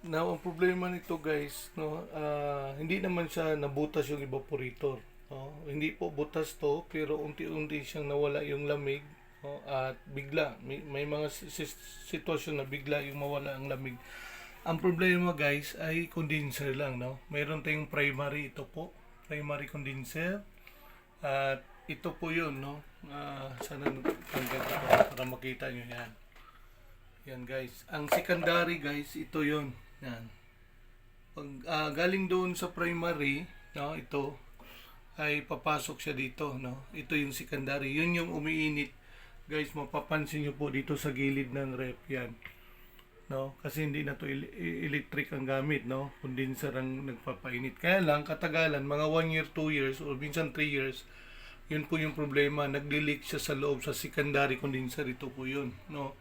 Now, ang problema nito guys, no, hindi naman siya nabutas yung evaporator. No? Hindi po butas to, pero unti-unti siyang nawala yung lamig. No? At bigla, may mga sitwasyon na bigla yung mawala ang lamig. Ang problema guys ay condenser lang. No? Mayroon tayong primary, ito po, primary condenser. At ito po yun, no? Sana tanggal ako para makita nyo yan. Yan guys. Ang secondary guys, ito yun. Yan. Pag galing doon sa primary, no, ito ay papasok siya dito, no. Ito yung secondary. Yun yung umiinit. Guys, mapapansin niyo po dito sa gilid ng ref yan. No, kasi hindi na to electric ang gamit, no. Condenser ang nagpapainit. Kaya lang katagalan, mga 1 year, 2 years or minsan 3 years, yun po yung problema. Nagli-leak siya sa loob sa secondary condenser. Ito po yun, no.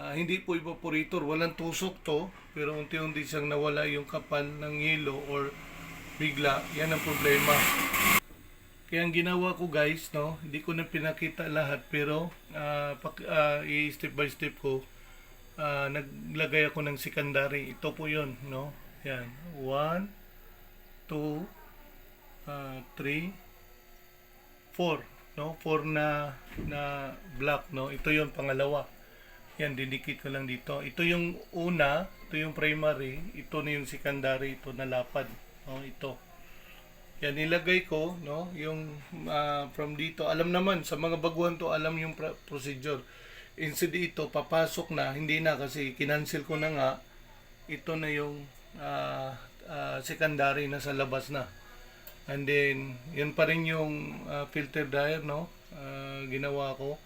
Hindi po evaporator, walang tusok to, pero unti-unti siyang nawala yung kapal ng yelo or bigla, yan ang problema. Kaya ang ginawa ko guys, no, hindi ko na pinakita lahat, pero step by step ko, naglagay ako ng secondary. Ito po yun, no, yan, 1, 2, 3, 4, no, 4 na block, no, ito yung pangalawa. Yan, didikit ko lang dito. Ito yung una, ito yung primary, ito na yung secondary, ito na lapad. No, ito. Yan, nilagay ko, no, yung from dito. Alam naman, sa mga baguhan to, alam yung procedure. Instead ito, papasok na, hindi na kasi kinancel ko na nga. Ito na yung secondary na sa labas na. And then, yun pa rin yung filter dryer, no, ginawa ko.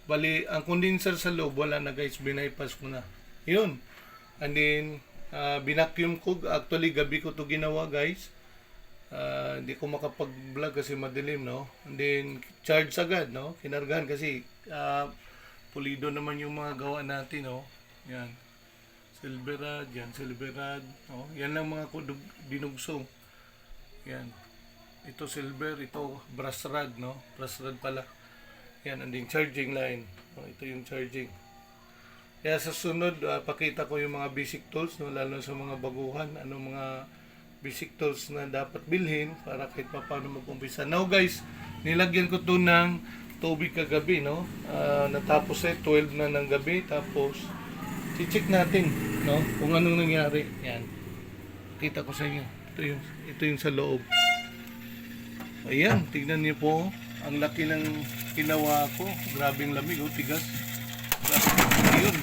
Bali, ang condenser sa loob, wala na guys, binaypass ko na. Yun. And then, binacuum ko. Actually, gabi ko to ginawa guys. Hindi ko makapag-vlog kasi madilim, no? And then, charge agad, no? Kinargahan kasi pulido naman yung mga gawa natin, no? Yan. Silverad, yan, silverad. No? Yan lang mga binugsong. Yan. Ito silver, ito brass rod, no? Brass rod pala. Yan, and then charging line. Ito yung charging. Kaya sa sunod, pakita ko yung mga basic tools, no, lalo sa mga baguhan, anong mga basic tools na dapat bilhin para kahit pa paano mag-umpisa. Now guys, nilagyan ko to ng tubig kagabi, no. Natapos 12 na ng gabi, tapos i-check natin, no, kung anong nangyari. Yan. Kita ko sa inyo. Ito yung sa loob. Ayan, tignan niyo po. Ang laki ng ginawa ko. Grabe yung lamig, oh, tigas.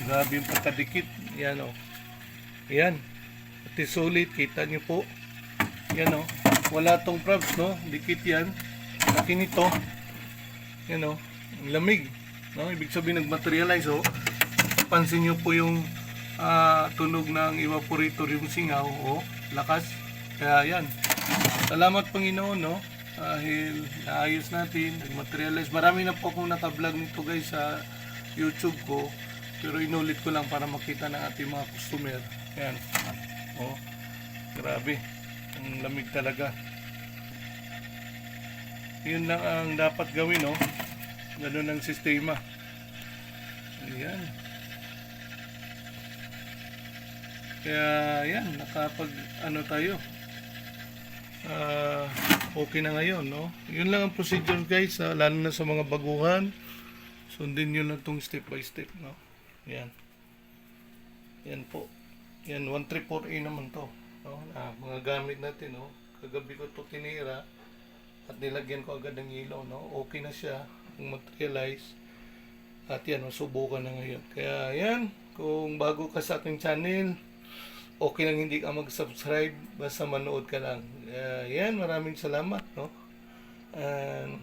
Grabe yung pagkadikit. Yan, oh. Yan. Pati solid, kita nyo po. Yan, oh. Wala tong props, no? Dikit yan. Laki nito. Yan, oh. Ang lamig. No? Ibig sabihin, nag-materialize, oh. Pansin nyo po yung tunog ng evaporator, yung singaw, oh. Lakas. Kaya, yan. Salamat, Panginoon, no? Dahil naayos natin, nag-materialize. Marami na po akong naka-vlog nito guys sa YouTube ko. Pero inulit ko lang para makita ng ating mga customer. Yan. Oh, grabe. Ang lamig talaga. Yun lang ang dapat gawin, no? Ganun ang sistema. Ayan. Kaya, yan. Nakapag, tayo. Okay na ngayon, no? Yun lang ang procedure guys, lalo na sa mga baguhan. Sundin nyo lang itong step by step, no? Yan. Yan po. Yan, 134A naman to, no? Mga gamit natin, no? Kagabi ko to tinira at nilagyan ko agad ng ilaw, no? Okay na siya kung materialize. At yan, masubukan na ngayon. Kaya yan, kung bago ka sa aking channel, okay lang hindi ka mag-subscribe, basta manood ka lang. Yan, maraming salamat, no? And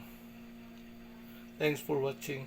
thanks for watching.